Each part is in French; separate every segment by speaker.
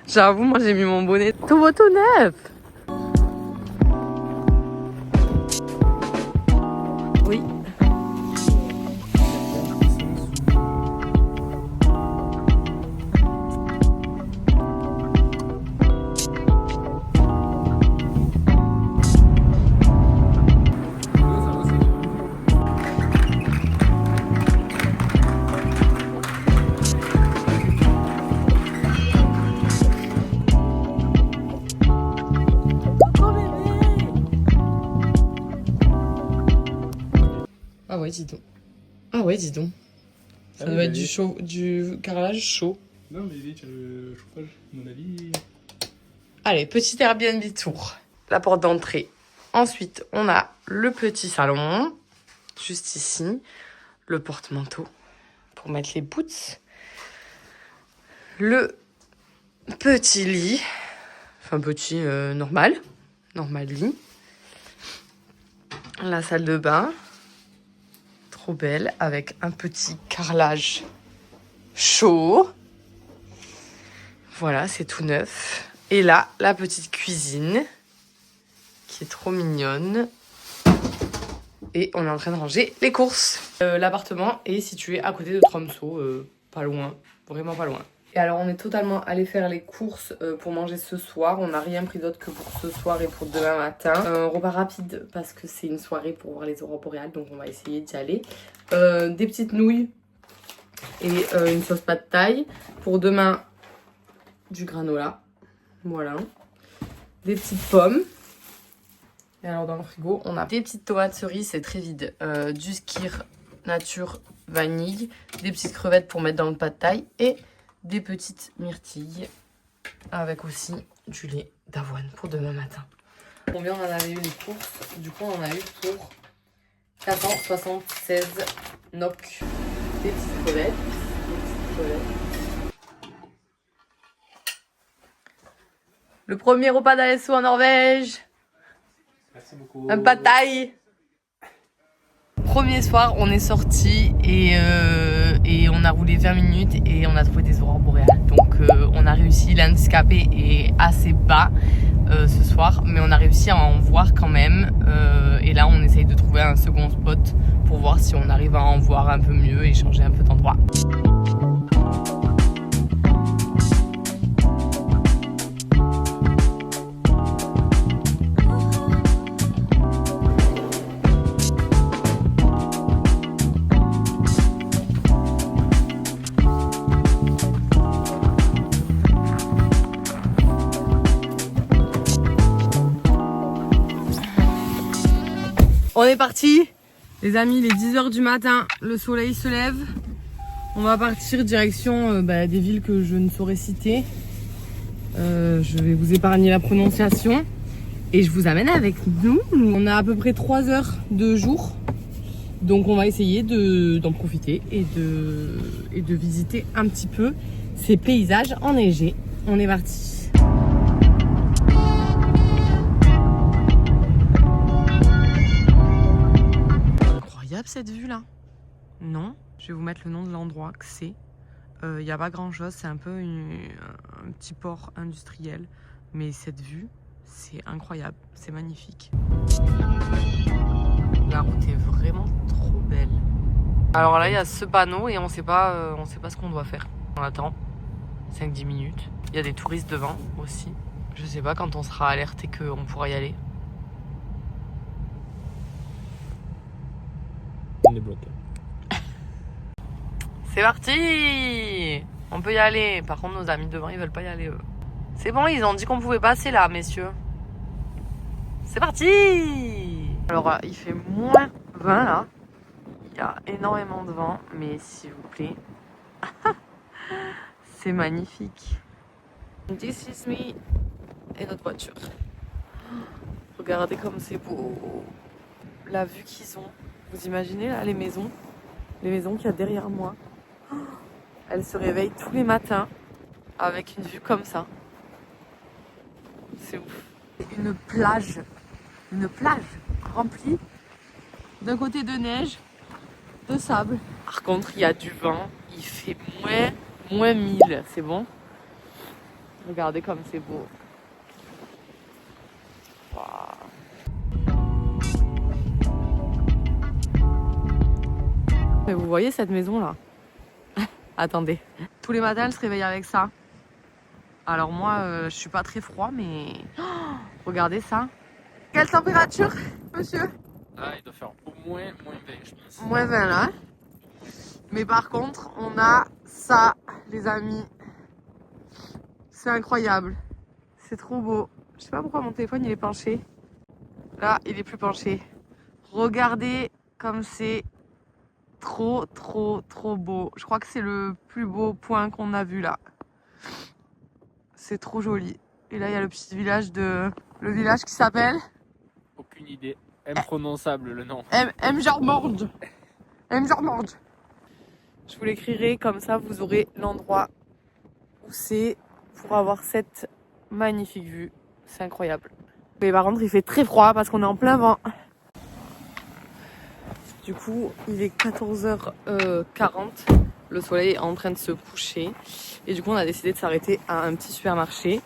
Speaker 1: J'avoue, moi j'ai mis mon bonnet tout beau tout neuf. Oui. Ah ouais, dis donc. Ah ouais, dis donc. Ça doit être du chaud, du carrelage chaud.
Speaker 2: Non, mais vite, le chauffage, à mon avis.
Speaker 1: Allez, petit Airbnb tour. La porte d'entrée. Ensuite, on a le petit salon, juste ici. Le porte-manteau pour mettre les boots. Le petit lit. Enfin, petit normal. Normal lit. La salle de bain. Trop belle, avec un petit carrelage chaud. Voilà, c'est tout neuf. Et là, la petite cuisine, qui est trop mignonne. Et on est en train de ranger les courses. L'appartement est situé à côté de Tromsø, pas loin, vraiment pas loin. Et alors, on est totalement allé faire les courses pour manger ce soir. On n'a rien pris d'autre que pour ce soir et pour demain matin. Un repas rapide parce que c'est une soirée pour voir les aurores boréales, donc on va essayer d'y aller. Des petites nouilles et une sauce pad thaï. Pour demain, du granola. Voilà. Des petites pommes. Et alors dans le frigo, on a des petites tomates cerises, c'est très vide. Du skyr nature vanille. Des petites crevettes pour mettre dans le pad thaï. Et des petites myrtilles. Avec aussi du lait d'avoine pour demain matin. Combien on en avait eu les courses? Du coup, on en a eu pour 476 NOK. Des petites crevettes. Le premier repas d'Alesso en Norvège.
Speaker 2: Merci beaucoup.
Speaker 1: Un pad thaï. Premier soir, on est sorti et on a roulé 20 minutes et on a trouvé des aurores boréales. Donc on a réussi, l'handicapé est assez bas ce soir, mais on a réussi à en voir quand même. Et là, on essaye de trouver un second spot pour voir si on arrive à en voir un peu mieux et changer un peu d'endroit. On est parti, les amis, il est 10h du matin, le soleil se lève. On va partir direction des villes que je ne saurais citer. Je vais vous épargner la prononciation. Et je vous amène avec nous. On a à peu près 3 heures de jour. Donc on va essayer d'en profiter et de visiter un petit peu ces paysages enneigés. On est parti. Cette vue là, non, je vais vous mettre le nom de l'endroit que c'est. Il n'y a pas grand chose, c'est un peu un petit port industriel, mais cette vue c'est incroyable, c'est magnifique. La route est vraiment trop belle. Alors là il y a ce panneau et on sait pas ce qu'on doit faire. On attend 5-10 minutes. Il y a des touristes devant aussi. Je sais pas quand on sera alerté qu'on pourra y aller.
Speaker 2: Les blocs.
Speaker 1: C'est parti! On peut y aller. Par contre, nos amis devant, ils veulent pas y aller, eux. C'est bon, ils ont dit qu'on pouvait passer là, messieurs. C'est parti! Alors, il fait moins 20 là. Il y a énormément de vent, mais s'il vous plaît, c'est magnifique. This is me et notre voiture. Regardez comme c'est beau. La vue qu'ils ont. Vous imaginez là les maisons qu'il y a derrière moi. Elles se réveillent tous les matins avec une vue comme ça. C'est ouf. Une plage remplie d'un côté de neige, de sable. Par contre, il y a du vent, il fait moins 1000, c'est bon. Regardez comme c'est beau. Waouh. Mais vous voyez cette maison là? Attendez. Tous les matins, elle se réveille avec ça. Alors moi, je suis pas très froid, mais... Oh, regardez ça. Quelle température, monsieur?
Speaker 2: Ah, il doit faire au moins -20, je pense.
Speaker 1: Moins 20 là. Mais par contre, on a ça, les amis. C'est incroyable. C'est trop beau. Je sais pas pourquoi mon téléphone, il est penché. Là, il est plus penché. Regardez comme c'est trop, trop, trop beau. Je crois que c'est le plus beau point qu'on a vu là. C'est trop joli. Et là, il y a le petit village de... Le village qui s'appelle...
Speaker 2: Aucune idée. Imprononçable le nom.
Speaker 1: Mjormord. Mjormord. Je vous l'écrirai, comme ça vous aurez l'endroit où c'est pour avoir cette magnifique vue. C'est incroyable. Mais par contre, il fait très froid parce qu'on est en plein vent. Du coup, il est 14h40. Le soleil est en train de se coucher. Et du coup, on a décidé de s'arrêter à un petit supermarché.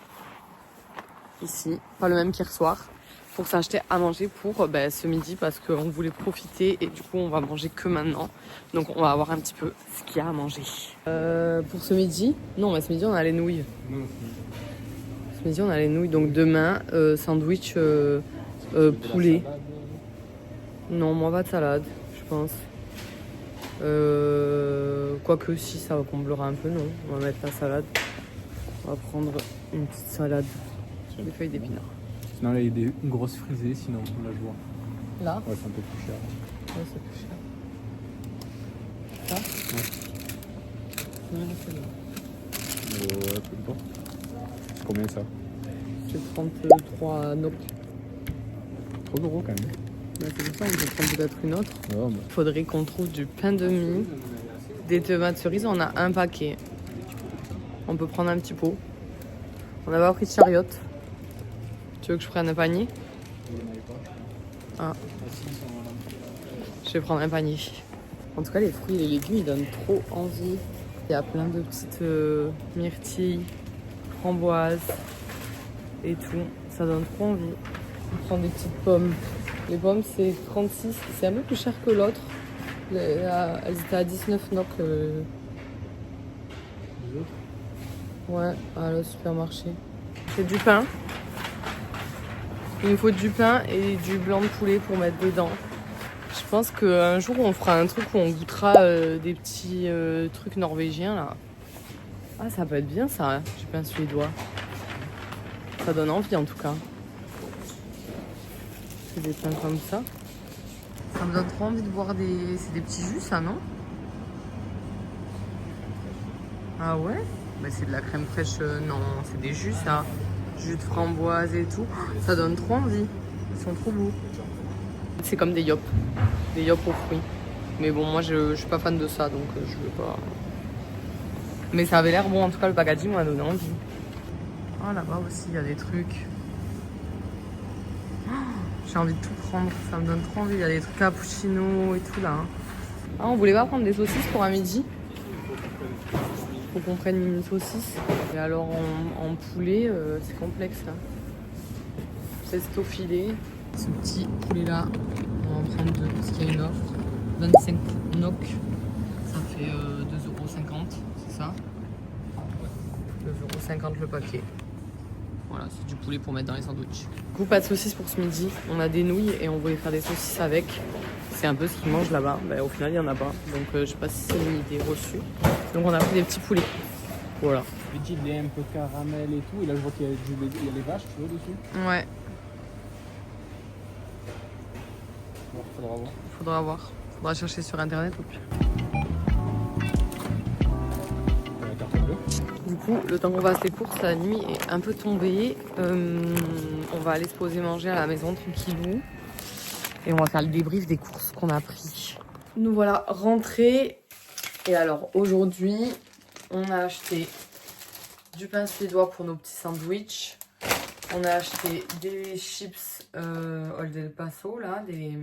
Speaker 1: Ici, pas le même qu'hier soir. Pour s'acheter à manger pour ce midi parce qu'on voulait profiter. Et du coup, on va manger que maintenant. Donc, on va voir un petit peu ce qu'il y a à manger. Pour ce midi, non, mais ce midi, on a les nouilles.
Speaker 2: Non,
Speaker 1: Ce midi, on a les nouilles. Donc, demain, sandwich poulet. Non, moi, pas de salade, je pense. Quoique, si, ça comblera un peu, non. On va mettre la salade. On va prendre une petite salade. Des feuilles d'épinards.
Speaker 2: Sinon, là, il y a une grosse frisée, sinon, là, je vois.
Speaker 1: Là?
Speaker 2: Ouais, c'est un peu plus cher.
Speaker 1: Ouais, c'est plus cher. Ça?
Speaker 2: Ouais.
Speaker 1: Non, c'est là.
Speaker 2: Ouais, peu importe. Combien ça?
Speaker 1: C'est 33 NOK.
Speaker 2: Trop gros quand même.
Speaker 1: Bah, c'est pour ça, on peut prendre peut-être une autre.
Speaker 2: Ouais, bah.
Speaker 1: Il faudrait qu'on trouve du pain de mie, des tomates cerises. On a un paquet. On peut prendre un petit pot. On n'a pas pris de chariote. Tu veux que je prenne un panier? Ah. Je vais prendre un panier. En tout cas, les fruits et les légumes, ils donnent trop envie. Il y a plein de petites myrtilles, framboises et tout. Ça donne trop envie. On prend des petites pommes. Les pommes, c'est 36. C'est un peu plus cher que l'autre. Elles étaient à 19 NOK. Ouais, à le supermarché. C'est du pain. Il nous faut du pain et du blanc de poulet pour mettre dedans. Je pense qu'un jour, on fera un truc où on goûtera des petits trucs norvégiens, là. Ah, ça peut être bien, ça, hein, du pain suédois. Ça donne envie, en tout cas. C'est des pains comme ça. Ça me donne trop envie de boire des... C'est des petits jus, ça, non? Ah ouais? Bah, c'est de la crème fraîche. Non, c'est des jus, ça. Jus de framboise et tout. Ça donne trop envie. Ils sont trop beaux. C'est comme des yops. Des yops aux fruits. Mais bon, moi, je suis pas fan de ça, donc je veux pas... Mais ça avait l'air bon, en tout cas, le packaging m'a donné envie. Oh, là-bas aussi, il y a des trucs. Oh, j'ai envie de tout prendre, ça me donne trop envie. Il y a des trucs cappuccino et tout, là. Ah, on voulait pas prendre des saucisses pour un midi? Faut qu'on prenne une saucisse. Et alors, en poulet, c'est complexe, là. C'est au filet. Ce petit poulet-là, on va en prendre deux, parce qu'il y a une offre. 25 NOK, ça fait 2,50 €, c'est ça? 2,50 € le paquet. Voilà, c'est du poulet pour mettre dans les sandwichs. Du coup, pas de saucisses pour ce midi. On a des nouilles et on voulait faire des saucisses avec. C'est un peu ce qu'ils mangent là-bas. Bah, au final, il n'y en a pas. Donc, je sais pas si c'est une idée reçue. Donc, on a pris des petits poulets. Voilà.
Speaker 2: Le petit lait un peu caramel et tout. Et là, je vois qu'il y a les vaches, tu vois, dessus.
Speaker 1: Ouais,
Speaker 2: Bon, faudra voir.
Speaker 1: faudra voir. Faudra chercher sur internet au pire.
Speaker 2: La carte bleue.
Speaker 1: Du coup, le temps qu'on fasse les courses, la nuit est un peu tombée. On va aller se poser manger à la maison tranquillou. Et on va faire le débrief des courses qu'on a pris. Nous voilà rentrés. Et alors aujourd'hui, on a acheté du pain suédois pour nos petits sandwichs. On a acheté des chips Old El Paso, là, des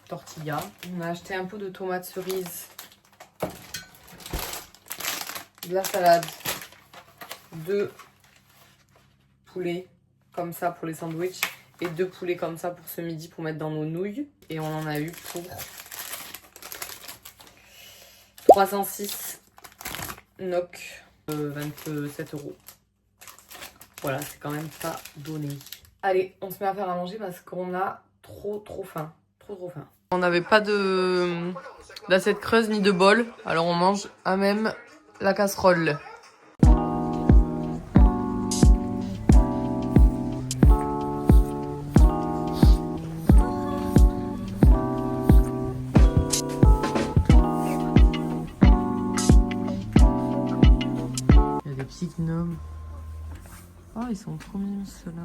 Speaker 1: tortillas. On a acheté un pot de tomates cerises. De la salade, de poulets comme ça pour les sandwichs et 2 poulets comme ça pour ce midi pour mettre dans nos nouilles. Et on en a eu pour 306 NOK, 27 €. Voilà, c'est quand même pas donné. Allez, on se met à faire à manger parce qu'on a trop faim. Trop faim. On n'avait pas d'assiette creuse ni de bol, alors on mange à même la casserole. Il y a des petits gnomes. Oh, ils sont trop mignons ceux-là.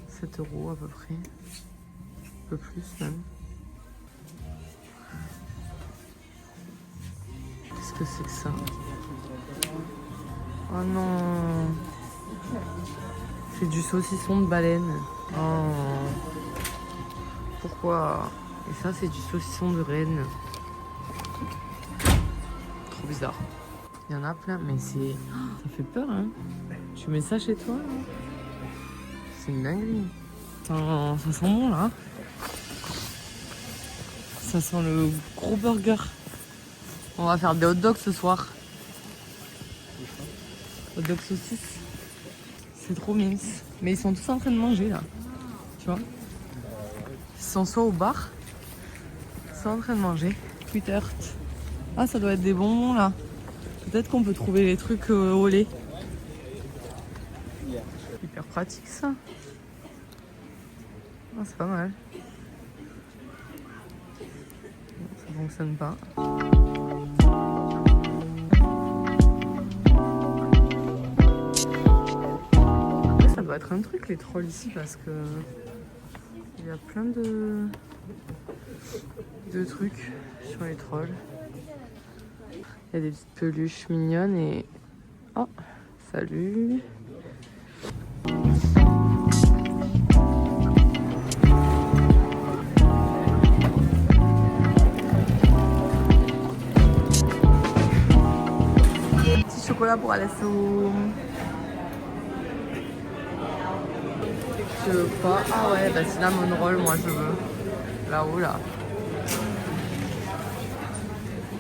Speaker 1: 7 € à peu près. Un peu plus même. Qu'est-ce que c'est que ça? Oh non! C'est du saucisson de baleine. Oh! Pourquoi? Et ça, c'est du saucisson de renne. Trop bizarre. Il y en a plein, mais c'est... Ça fait peur, hein? Tu mets ça chez toi, là? C'est une dinguerie. Ça sent bon, là. Ça sent le gros burger. On va faire des hot dogs ce soir. Hot dog saucisse. C'est trop mince. Mais ils sont tous en train de manger, là. Tu vois? Ils sont soit au bar, soit en train de manger. Twitter. Ah, ça doit être des bonbons, là. Peut-être qu'on peut trouver les trucs au lait. Hyper pratique, ça. Ah, c'est pas mal. Ça fonctionne pas. Après, ça doit être un truc, les trolls ici, parce que il y a plein de trucs sur les trolls. Il y a des petites peluches mignonnes et... Oh, salut. Petit chocolat pour Alasso. Je veux pas. Ah ouais, bah cinnamon roll, moi je veux. Là-haut, là.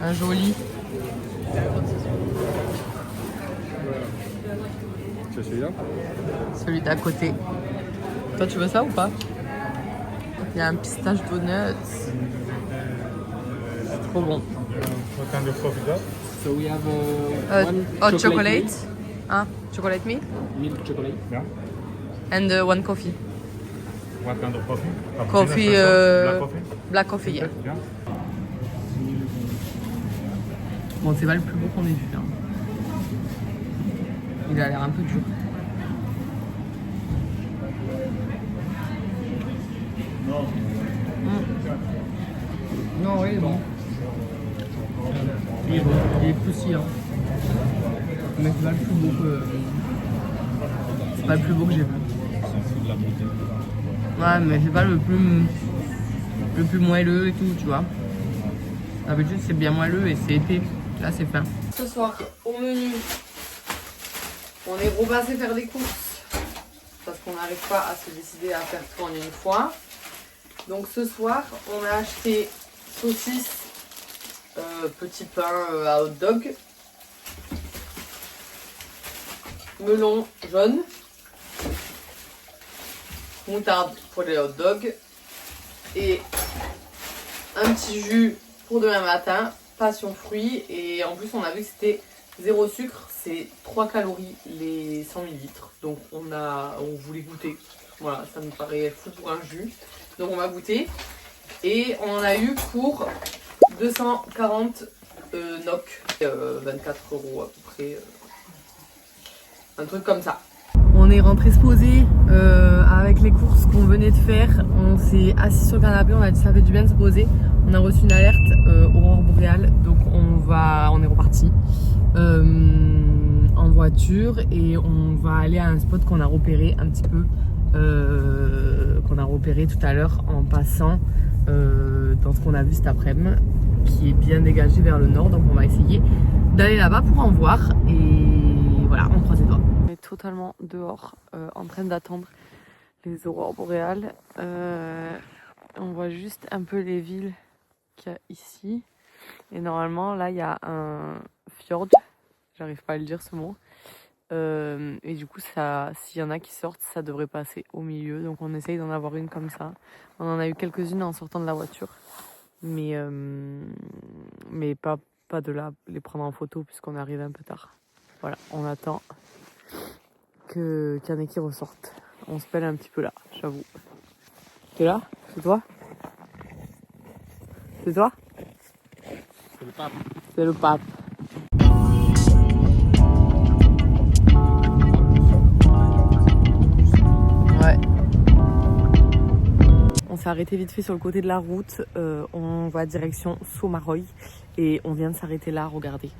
Speaker 1: Un joli.
Speaker 2: C'est celui-là?
Speaker 1: Celui d'à côté. Toi, tu veux ça ou pas? Il y a un pistache donuts. C'est trop bon.
Speaker 3: What kind of coffee that?
Speaker 2: So we have one
Speaker 1: Hot chocolate.
Speaker 2: milk,
Speaker 1: Ah, chocolate milk.
Speaker 2: milk chocolate.
Speaker 3: Yeah.
Speaker 1: And one coffee.
Speaker 3: What kind of coffee?
Speaker 1: Coffee,
Speaker 3: Black coffee?
Speaker 1: Black coffee, yeah.
Speaker 3: Yeah.
Speaker 1: Bon, c'est pas le plus beau qu'on ait vu. Hein. Il a l'air un peu dur. Non, oui, il est bon. Il est bon, il est croustillant. Mais c'est pas le plus beau que... C'est pas le plus beau que j'ai vu. Ouais, mais c'est pas le plus moelleux et tout, tu vois. D'habitude, c'est bien moelleux et c'est épais. Là, c'est fin. Ce soir, au menu, on est repassé faire des courses parce qu'on n'arrive pas à se décider à faire tout en une fois. Donc ce soir, on a acheté saucisses, petit pain à hot dog, melon jaune, moutarde pour les hot dogs et un petit jus pour demain matin, passion fruits. Et en plus, on a vu que c'était 0 sucre, c'est 3 calories les 100 ml. Donc on voulait goûter. Voilà, ça nous paraît fou pour un jus. Donc on va goûter. Et on en a eu pour 240 NOK, 24 € à peu près. Un truc comme ça. On est rentré se poser avec les courses qu'on venait de faire. On s'est assis sur le canapé, on a dit ça fait du bien de se poser. On a reçu une alerte aurore boréale, donc on est reparti en voiture et on va aller à un spot qu'on a repéré un petit peu, qu'on a repéré tout à l'heure en passant dans ce qu'on a vu cet après-midi, qui est bien dégagé vers le nord. Donc on va essayer d'aller là-bas pour en voir et voilà. voilà, on croise les doigts. On est totalement dehors, en train d'attendre les aurores boréales. On voit juste un peu les villes qu'il y a ici. Et normalement, là, il y a un fjord. J'arrive pas à le dire ce mot. Et du coup, s'il y en a qui sortent, ça devrait passer au milieu. Donc on essaye d'en avoir une comme ça. On en a eu quelques-unes en sortant de la voiture. Mais pas de là les prendre en photo puisqu'on est arrivé un peu tard. Voilà, on attend qu'il y en ait qui ressortent. On se pèle un petit peu là, j'avoue. T'es là? C'est toi? C'est toi?
Speaker 2: C'est le pape.
Speaker 1: C'est le pape. Ouais. On s'est arrêté vite fait sur le côté de la route. On va direction Sommarøy. Et on vient de s'arrêter là, regardez.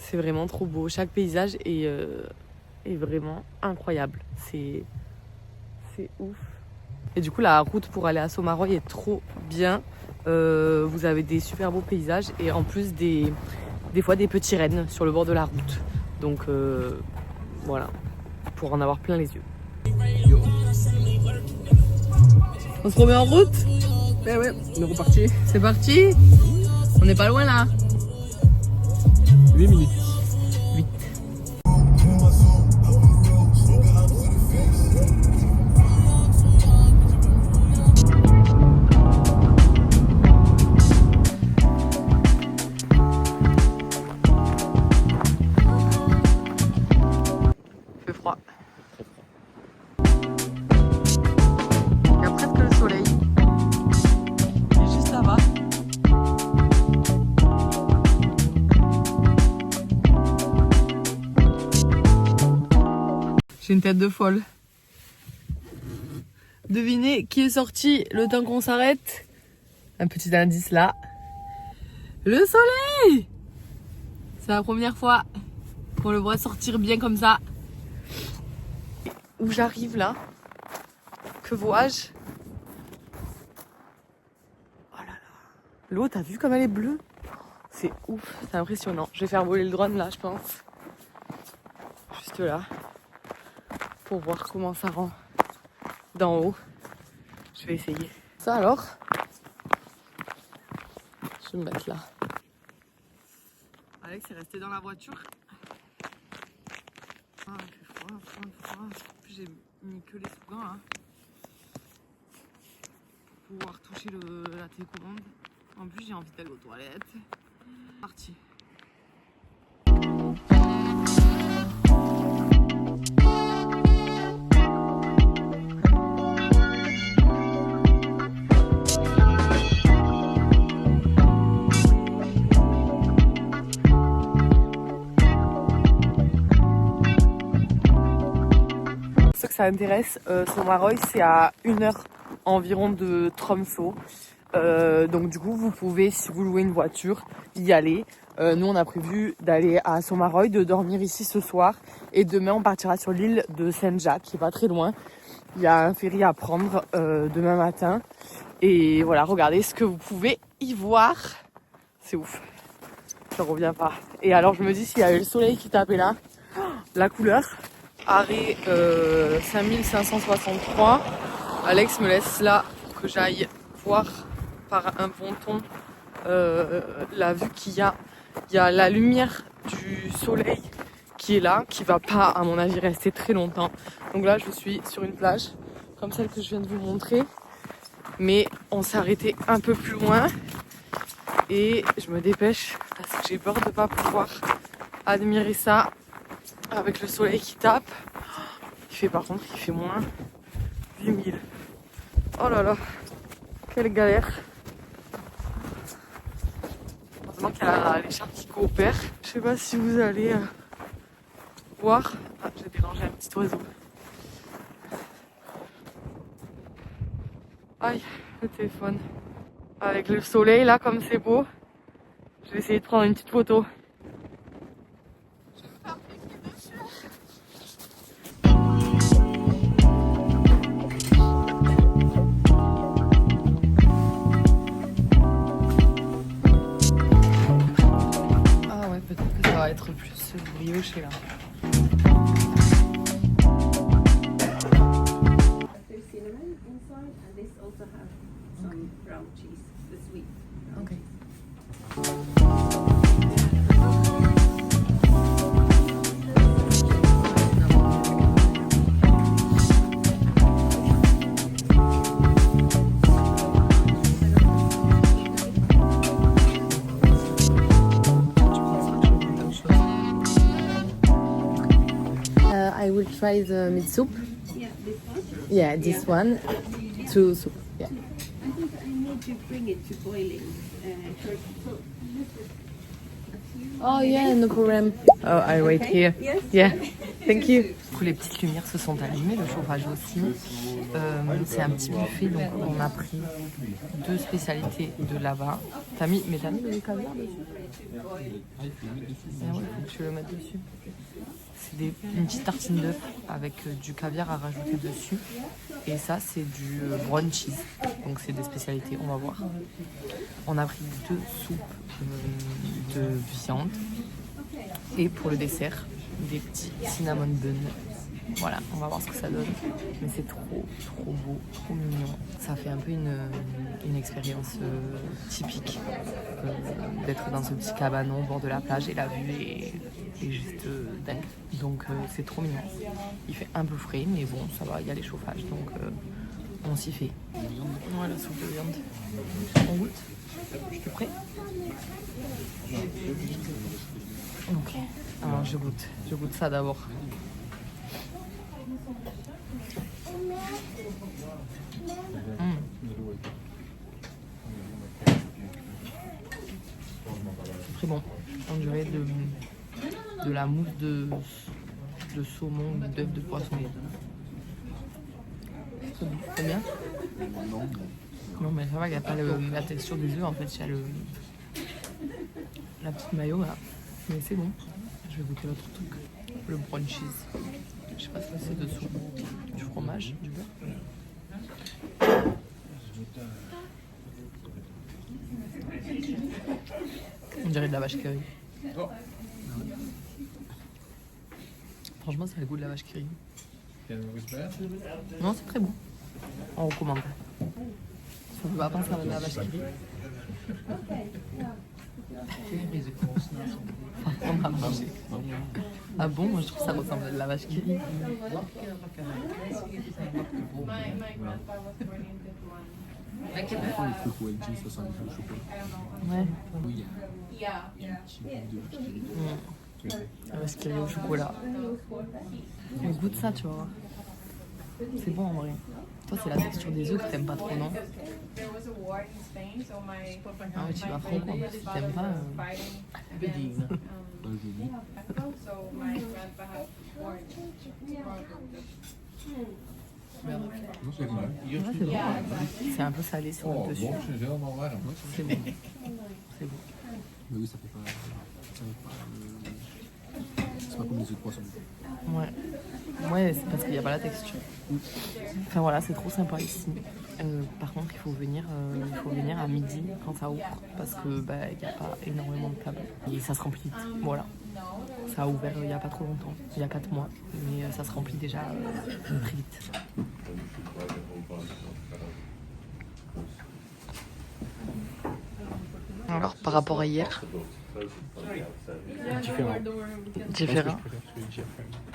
Speaker 1: C'est vraiment trop beau. Chaque paysage est vraiment incroyable. C'est ouf. Et du coup, la route pour aller à Sommarøy est trop bien. Vous avez des super beaux paysages et en plus des fois des petits rennes sur le bord de la route. Donc voilà, pour en avoir plein les yeux. On se remet en route?
Speaker 2: Ouais, on est reparti.
Speaker 1: C'est parti. On n'est pas loin là.
Speaker 2: 8 minutes.
Speaker 1: 8. Il fait froid. Il y a presque le soleil. Il est juste là-bas. J'ai une tête de folle. Devinez qui est sorti le temps qu'on s'arrête? Un petit indice là. Le soleil! C'est la première fois qu'on le voit sortir bien comme ça. Où j'arrive là? Que vois-je? Oh là là. L'eau, t'as vu comme elle est bleue? C'est ouf, c'est impressionnant. Je vais faire voler le drone là, je pense. Juste là. Pour voir comment ça rend d'en haut. Je vais essayer. Ça alors? Je vais me mettre là. Alex est resté dans la voiture. Ah, il fait froid. En plus, j'ai mis que les sous-gants là. Pour pouvoir toucher la télécommande. En plus, j'ai envie d'aller aux toilettes. Parti. Ceux que ça intéresse, Sommarøy, c'est à 1 heure environ de Tromsø. Donc du coup, vous pouvez, si vous louez une voiture, y aller. Nous, on a prévu d'aller à Sommarøy, de dormir ici ce soir. Et demain, on partira sur l'île de Saint-Jacques, qui est pas très loin. Il y a un ferry à prendre demain matin. Et voilà, regardez ce que vous pouvez y voir. C'est ouf. Je reviens pas. Et alors, je me dis, s'il y avait le soleil qui tapait là, la couleur... Arrêt 5563. Alex me laisse là pour que j'aille voir par un ponton la vue qu'il y a. Il y a la lumière du soleil qui est là, qui va pas à mon avis rester très longtemps. Donc là je suis sur une plage comme celle que je viens de vous montrer. Mais on s'est arrêté un peu plus loin. Et je me dépêche parce que j'ai peur de pas pouvoir admirer ça. Avec le soleil qui tape, par contre, il fait moins 8000. Oh là là, quelle galère. Heureusement qu'il y a l'écharpe qui coopère. Je sais pas si vous allez voir. Ah, j'ai dérangé un petit oiseau. Aïe, le téléphone. Avec le soleil là, comme c'est beau, je vais essayer de prendre une petite photo. Peut-être que clocher là.
Speaker 4: There's cinnamon inside, and this also has some brown cheese, the sweet.
Speaker 1: Ok. I will try the meat soup.
Speaker 4: Yeah, this one.
Speaker 1: Yeah, this one. Two soup. Yeah.
Speaker 4: I think I need to bring it to boiling first. So this is a few.
Speaker 1: Oh yeah, no problem. Oh, I wait here.
Speaker 4: Yes.
Speaker 1: Yeah, thank you. Du coup, les petites lumières se sont allumées, le chauffage aussi. C'est un petit buffet, donc on a pris 2 spécialités de là-bas. T'as mis le caviar dessus? Ah ouais, faut que tu le mettes dessus. C'est une petite tartine d'œuf avec du caviar à rajouter dessus. Et ça, c'est du brown cheese. Donc c'est des spécialités, on va voir. On a pris 2 soupes de viande. Et pour le dessert, des petits cinnamon buns. Voilà, on va voir ce que ça donne. Mais c'est trop beau, trop mignon. Ça fait un peu une expérience typique d'être dans ce petit cabanon au bord de la plage et la vue est juste dingue. Donc c'est trop mignon. Il fait un peu frais, mais bon, ça va, il y a les chauffages, donc on s'y fait. Ouais, la soupe de viande. On goûte? Je suis prêt? Ok, alors je goûte ça d'abord. C'est très bon. On dirait de la mousse de saumon ou d'œuf de poisson. C'est bien? Non mais ça va, il n'y a pas la texture des œufs en fait, il y a la petite mayo là. Mais c'est bon. Je vais goûter l'autre truc. Le brown cheese. Je sais pas ce que c'est dessous. Du fromage, du beurre. On dirait de la vache qui rit. Franchement, ça a le goût de la vache qui rit. Non, c'est très bon. On recommande. On ne peut pas penser à la vache qui rit. On a mangé. Ah bon, moi je trouve que ça ressemble à de la vache qui rit.
Speaker 2: Les trucs où elle dit ça sent le chocolat.
Speaker 1: Ouais.
Speaker 2: Oui, il y a un petit bout de vache qui rit.
Speaker 1: La vache qui rit au chocolat. On goûte ça, tu vois. C'est bon en vrai. Toi, c'est la texture des œufs que t'aimes pas trop, non? Ah ouais, tu vas franco, si t'aimes pas...
Speaker 2: Non, c'est vrai.
Speaker 1: Ouais, c'est bon. C'est un peu salé sur le dessus. C'est bon. C'est bon.
Speaker 2: Mais oui, ça fait pas. C'est pas comme les œufs de poisson.
Speaker 1: Ouais. Ouais, c'est parce qu'il n'y a pas la texture. Enfin voilà, c'est trop sympa ici. Par contre, il faut venir à midi quand ça ouvre parce que il n'y a pas énormément de tables et ça se remplit vite. Voilà. Ça a ouvert il n'y a pas trop longtemps, il y a 4 mois, mais ça se remplit déjà très vite. Alors, par rapport à hier, différent.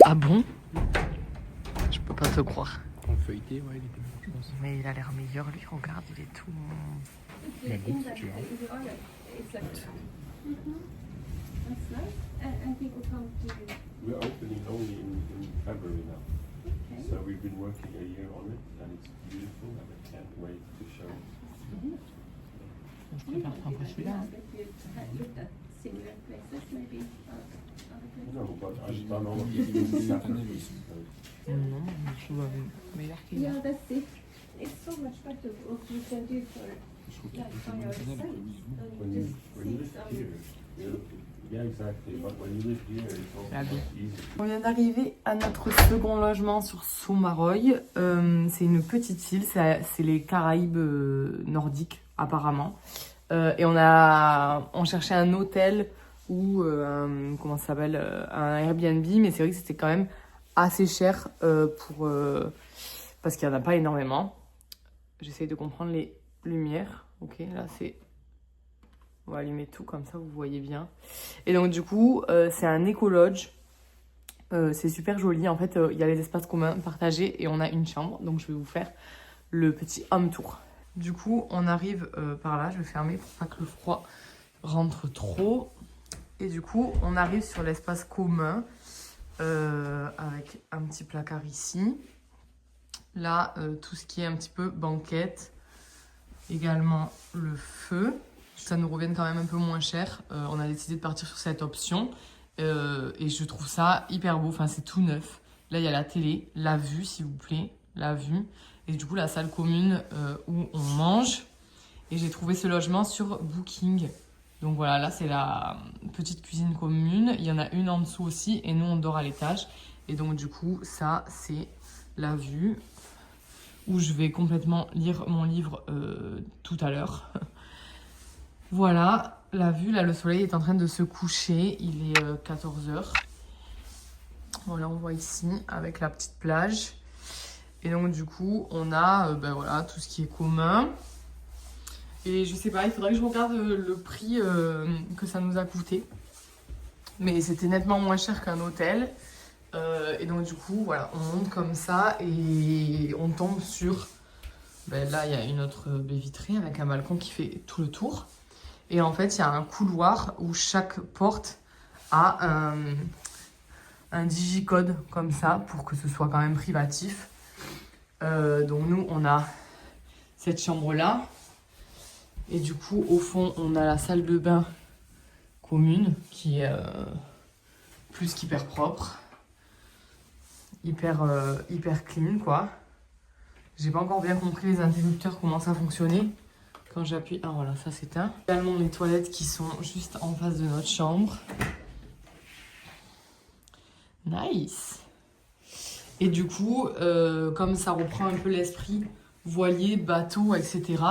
Speaker 1: Ah bon? Je peux pas te croire.
Speaker 2: En feuilleté, ouais, il était bon, je pense.
Speaker 1: Mais il a l'air meilleur, lui, regarde, il est tout...
Speaker 2: Mais goûte, tu vois.
Speaker 4: That's nice. I think we'll come to.
Speaker 5: We're opening only in February now. So we've been working a year on it and it's beautiful and I can't wait to show it.
Speaker 1: Je préfère prendre celui-là. Hein.
Speaker 4: If you had looked at similar places, maybe other places.
Speaker 5: No, but I've done all of
Speaker 2: Il y a
Speaker 5: this
Speaker 2: des
Speaker 5: separately.
Speaker 1: Non, je trouve meilleur qu'il y a.
Speaker 4: Yeah, that's it. It's so much better what you can do for
Speaker 2: Je trouve qu'il y a
Speaker 4: like
Speaker 2: plus
Speaker 4: on
Speaker 2: de
Speaker 4: yourself.
Speaker 2: cannelle,
Speaker 5: When you live here, yeah, exactly. But when you live here, it's
Speaker 1: La
Speaker 5: also
Speaker 1: vie.
Speaker 5: easy.
Speaker 1: On vient d'arriver à notre second logement sur Sommaroy. C'est une petite île, c'est les Caraïbes nordiques apparemment. Et on cherchait un hôtel ou comment ça s'appelle, un Airbnb, mais c'est vrai que c'était quand même assez cher parce qu'il n'y en a pas énormément. J'essaye de comprendre les lumières. Ok, là c'est... On va allumer tout comme ça, vous voyez bien. Et donc du coup, c'est un éco-lodge. C'est super joli. En fait, il y a les espaces communs partagés et on a une chambre. Donc je vais vous faire le petit home tour. Du coup, on arrive par là. Je vais fermer pour pas que le froid rentre trop. Et du coup, on arrive sur l'espace commun avec un petit placard ici. Là, tout ce qui est un petit peu banquette. Également le feu. Ça nous revient quand même un peu moins cher. On a décidé de partir sur cette option. Et je trouve ça hyper beau. Enfin, c'est tout neuf. Là, il y a la télé, la vue, s'il vous plaît. La vue. Et du coup, la salle commune où on mange. Et j'ai trouvé ce logement sur Booking. Donc voilà, là, c'est la petite cuisine commune. Il y en a une en dessous aussi. Et nous, on dort à l'étage. Et donc, du coup, ça, c'est la vue. Où je vais complètement lire mon livre tout à l'heure. Voilà, la vue, là, le soleil est en train de se coucher. Il est 14h. Voilà, on voit ici, avec la petite plage. Et donc, du coup, on a ben voilà, tout ce qui est commun. Et je sais pas, il faudrait que je regarde le prix que ça nous a coûté. Mais c'était nettement moins cher qu'un hôtel. Et donc du coup, voilà, on monte comme ça et on tombe sur... Ben là, il y a une autre baie vitrée avec un balcon qui fait tout le tour. Et en fait, il y a un couloir où chaque porte a un digicode comme ça pour que ce soit quand même privatif. Donc nous, on a cette chambre-là. Et du coup, au fond, on a la salle de bain commune qui est plus qu'hyper propre. Hyper clean quoi. J'ai pas encore bien compris les interrupteurs, comment ça fonctionnait. Quand j'appuie, ah voilà, ça s'éteint. Également les toilettes qui sont juste en face de notre chambre. Nice. Et du coup, comme ça reprend un peu l'esprit voilier, bateau, etc.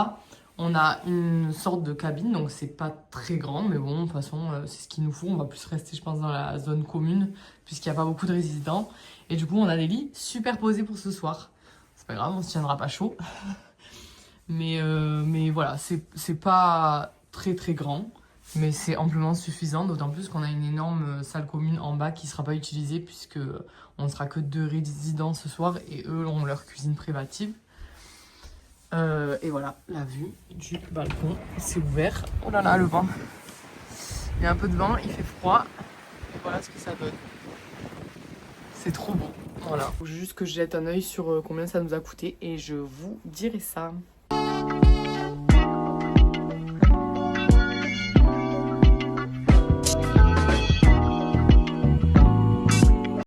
Speaker 1: On a une sorte de cabine, donc c'est pas très grand, mais bon, de toute façon, c'est ce qu'il nous faut. On va plus rester, je pense, dans la zone commune, puisqu'il n'y a pas beaucoup de résidents. Et du coup, on a des lits superposés pour ce soir. C'est pas grave, on se tiendra pas chaud. Mais voilà, c'est pas très très grand, mais c'est amplement suffisant, d'autant plus qu'on a une énorme salle commune en bas qui sera pas utilisée, puisque on sera que 2 résidents ce soir, et eux ont leur cuisine privative. Et voilà, la vue du balcon, c'est ouvert. Oh là là, le vent. Il y a un peu de vent, il fait froid. Et voilà ce que ça donne. C'est trop beau. Voilà. Faut juste que je jette un œil sur combien ça nous a coûté et je vous dirai ça.